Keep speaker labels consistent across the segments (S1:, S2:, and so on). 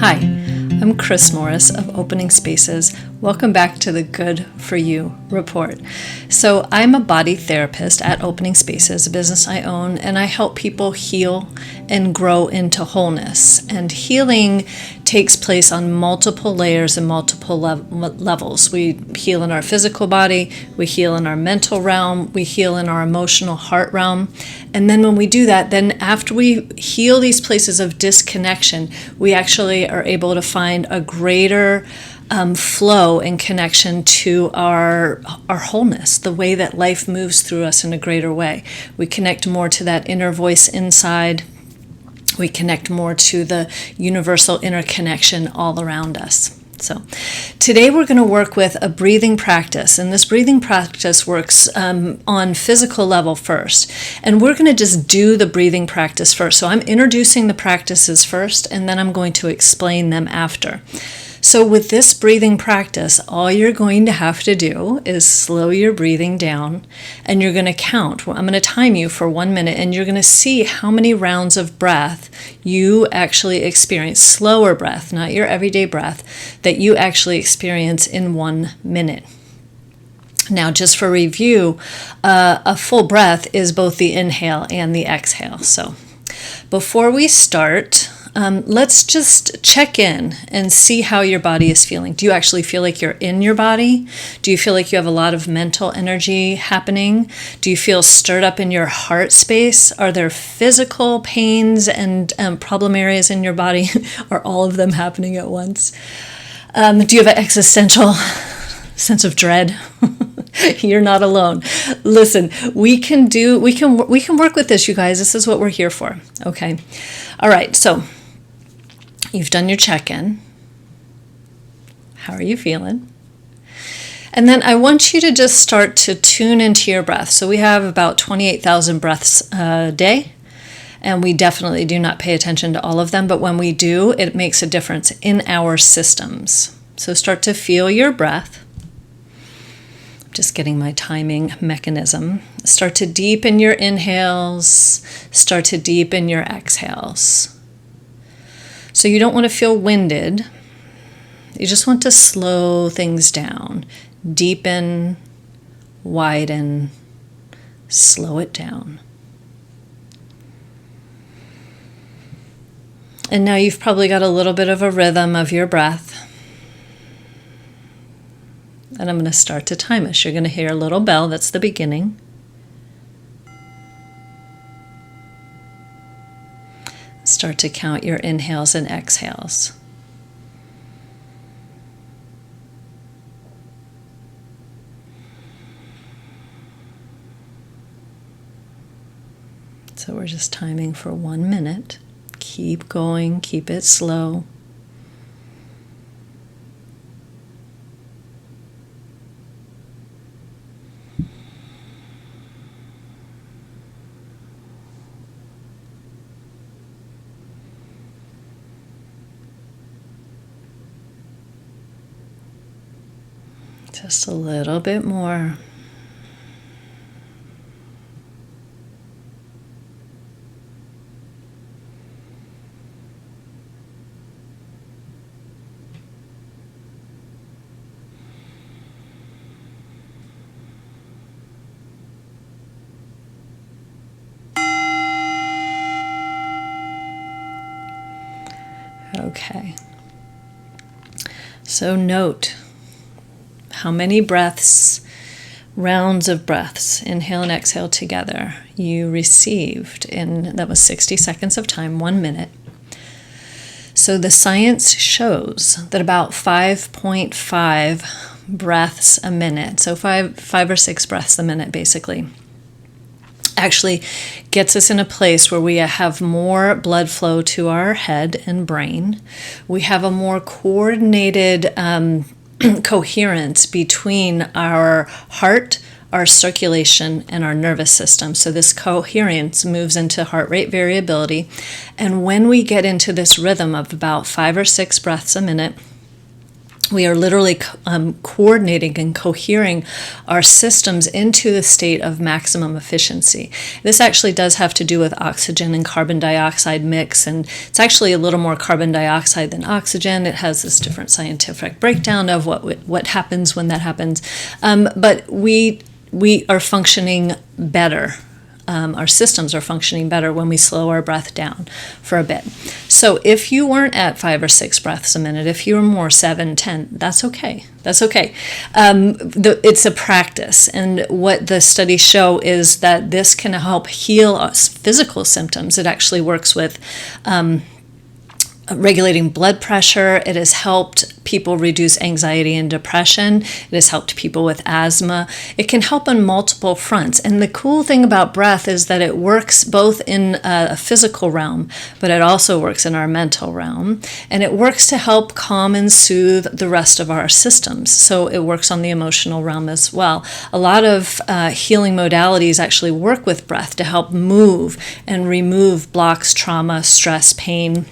S1: Hi, I'm Chris Morris of Opening Spaces. Welcome back to the Good For You Report. So I'm a body therapist at Opening Spaces, a business I own, and I help people heal and grow into wholeness. And healing takes place on multiple layers and multiple levels. We heal in our physical body, we heal in our mental realm, we heal in our emotional heart realm. And then when we do that, then after we heal these places of disconnection, we actually are able to find a greater flow and connection to our wholeness, the way that life moves through us in a greater way. We connect more to that inner voice inside. We connect more to the universal interconnection all around us. So today we're going to work with a breathing practice, and this breathing practice works on physical level first. And we're going to just do the breathing practice first. So I'm introducing the practices first, and then I'm going to explain them after. So with this breathing practice, all you're going to have to do is slow your breathing down, and you're going to count. I'm going to time you for 1 minute, and you're going to see how many rounds of breath you actually experience, slower breath, not your everyday breath, that you actually experience in 1 minute. Now, just for review, a full breath is both the inhale and the exhale. So before we start, let's just check in and see how your body is feeling. Do you actually feel like you're in your body? Do you feel like you have a lot of mental energy happening? Do you feel stirred up in your heart space? Are there physical pains and problem areas in your body? Are all of them happening at once? Do you have an existential sense of dread? You're not alone. Listen, we can work with this, you guys. This is what we're here for. Okay. All right. So you've done your check-in. How are you feeling? And then I want you to just start to tune into your breath. So we have about 28,000 breaths a day, and we definitely do not pay attention to all of them, but when we do, it makes a difference in our systems. So start to feel your breath. Just getting my timing mechanism. Start to deepen your inhales. Start to deepen your exhales. So you don't want to feel winded. You just want to slow things down. Deepen, widen, slow it down. And now you've probably got a little bit of a rhythm of your breath. And I'm going to start to time us. You're going to hear a little bell. That's the beginning. Start to count your inhales and exhales. So we're just timing for 1 minute. Keep going. Keep it slow. Just a little bit more. Okay. So note how many rounds of breaths, inhale and exhale together, you received in, that was 60 seconds of time, 1 minute. So the science shows that about 5.5 breaths a minute, so five or six breaths a minute basically, actually gets us in a place where we have more blood flow to our head and brain. We have a more coordinated coherence between our heart, our circulation, and our nervous system. So this coherence moves into heart rate variability. And when we get into this rhythm of about 5 or 6 breaths a minute, We are literally coordinating and cohering our systems into the state of maximum efficiency. This actually does have to do with oxygen and carbon dioxide mix, and it's actually a little more carbon dioxide than oxygen. It has this different scientific breakdown of what happens when that happens. But we are functioning better. Our systems are functioning better when we slow our breath down for a bit. So if you weren't at 5 or 6 breaths a minute, if you were more 7, 10, that's okay. That's okay. It's a practice. And what the studies show is that this can help heal us physical symptoms. It actually works with regulating blood pressure. It has helped people reduce anxiety and depression. It has helped people with asthma. It can help on multiple fronts. And the cool thing about breath is that it works both in a physical realm, but it also works in our mental realm. And it works to help calm and soothe the rest of our systems. So it works on the emotional realm as well. A lot of healing modalities actually work with breath to help move and remove blocks, trauma, stress, pain,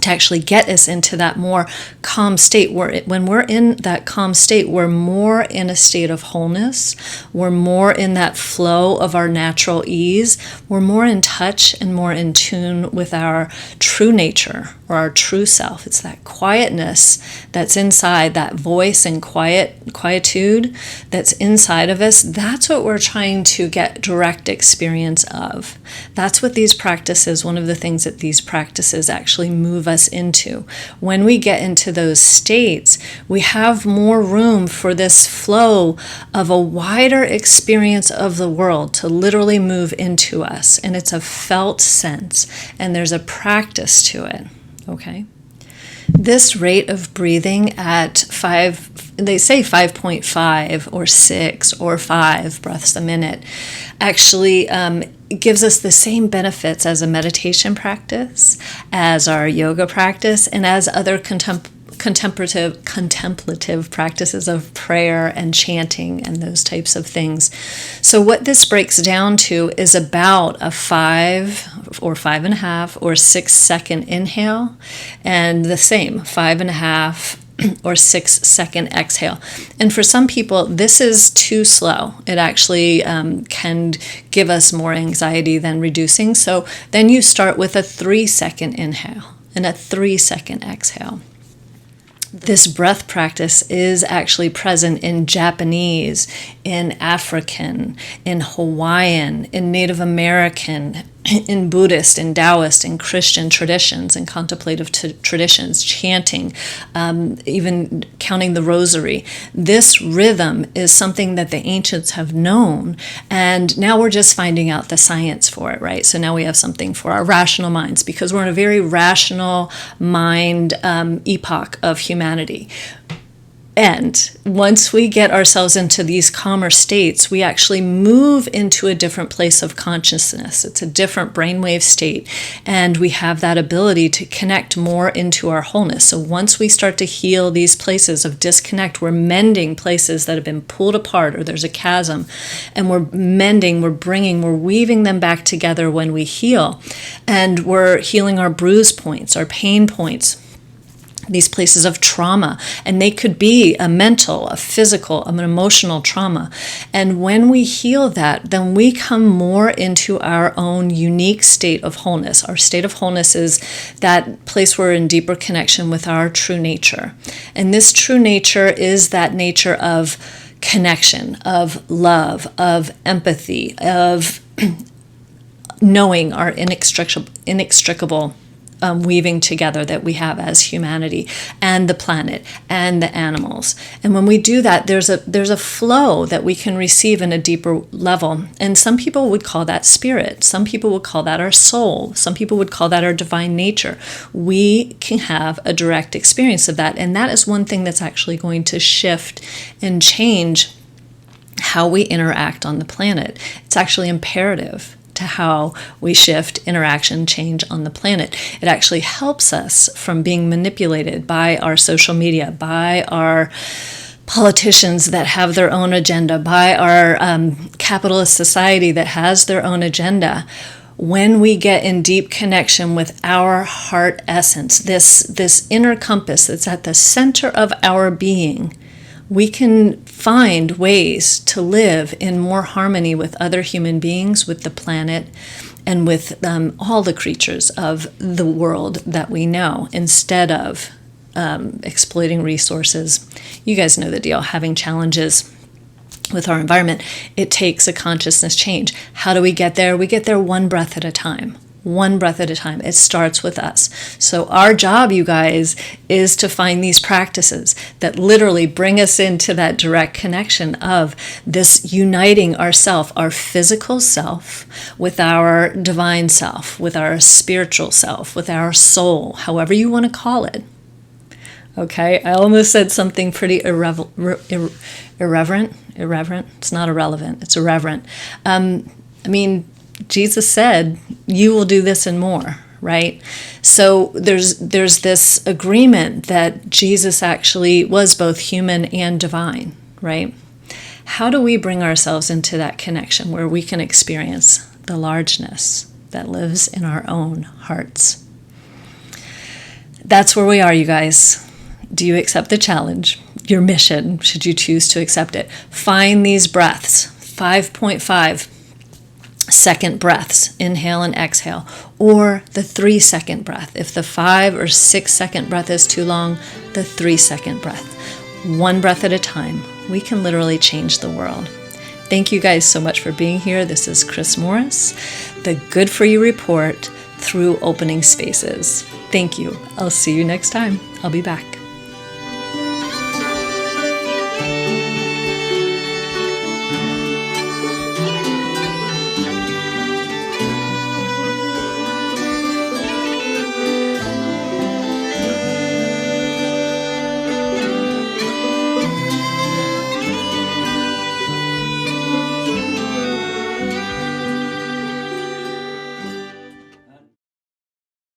S1: to actually get us into that more calm state. When we're in that calm state, we're more in a state of wholeness. We're more in that flow of our natural ease. We're more in touch and more in tune with our true nature or our true self. It's that quietness that's inside, that voice and quietude that's inside of us. That's what we're trying to get direct experience of. That's what these practices, one of the things that these practices actually move us into. When we get into those states, we have more room for this flow of a wider experience of the world to literally move into us. And it's a felt sense, and there's a practice to it. Okay? This rate of breathing at 5, they say 5.5 or 6 or 5 breaths a minute, actually gives us the same benefits as a meditation practice, as our yoga practice, and as other contemplative practices of prayer and chanting and those types of things. So what this breaks down to is about a 5 or 5.5 or 6 second inhale, and the same 5.5 or 6 second exhale. And for some people, this is too slow. It actually can give us more anxiety than reducing. So then you start with a 3 second inhale and a 3 second exhale. This breath practice is actually present in Japanese, in African, in Hawaiian, in Native American, in Buddhist, in Taoist, in Christian traditions, and contemplative traditions, chanting, even counting the rosary. This rhythm is something that the ancients have known, and now we're just finding out the science for it, right? So now we have something for our rational minds, because we're in a very rational mind epoch of humanity. And once we get ourselves into these calmer states, we actually move into a different place of consciousness. It's a different brainwave state, and we have that ability to connect more into our wholeness. So once we start to heal these places of disconnect, we're mending places that have been pulled apart, or there's a chasm, and we're mending, we're weaving them back together when we heal. And we're healing our bruise points, our pain points, these places of trauma, and they could be a mental, a physical, an emotional trauma. And when we heal that, then we come more into our own unique state of wholeness. Our state of wholeness is that place where we're in deeper connection with our true nature. And this true nature is that nature of connection, of love, of empathy, of knowing our inextricable weaving together that we have as humanity and the planet and the animals. And when we do that, there's a flow that we can receive in a deeper level. And some people would call that spirit. Some people would call that our soul. Some people would call that our divine nature. We can have a direct experience of that. And that is one thing that's actually going to shift and change how we interact on the planet. It's actually imperative to how we shift, interaction, change on the planet. It actually helps us from being manipulated by our social media, by our politicians that have their own agenda, by our capitalist society that has their own agenda. when we get in deep connection with our heart essence, this inner compass that's at the center of our being, we can find ways to live in more harmony with other human beings, with the planet, and with all the creatures of the world that we know, instead of exploiting resources. You guys know the deal, having challenges with our environment. It takes a consciousness change. How do we get there? We get there one breath at a time. One breath at a time. It starts with us. So our job, you guys, is to find these practices that literally bring us into that direct connection of this uniting ourself, our physical self, with our divine self, with our spiritual self, with our soul, however you want to call it. Okay, I almost said something pretty irreverent. It's not irrelevant, it's irreverent. Jesus said, you will do this and more, right? So there's this agreement that Jesus actually was both human and divine, right? How do we bring ourselves into that connection where we can experience the largeness that lives in our own hearts? That's where we are, you guys. Do you accept the challenge? Your mission, should you choose to accept it. Find these breaths, 5.5 second breaths, inhale and exhale, or the 3-second breath. If the 5 or 6 second breath is too long, the 3-second breath. One breath at a time. We can literally change the world. Thank you guys so much for being here. This is Chris Morris, the Good For You Report through Opening Spaces. Thank you. I'll see you next time. I'll be back.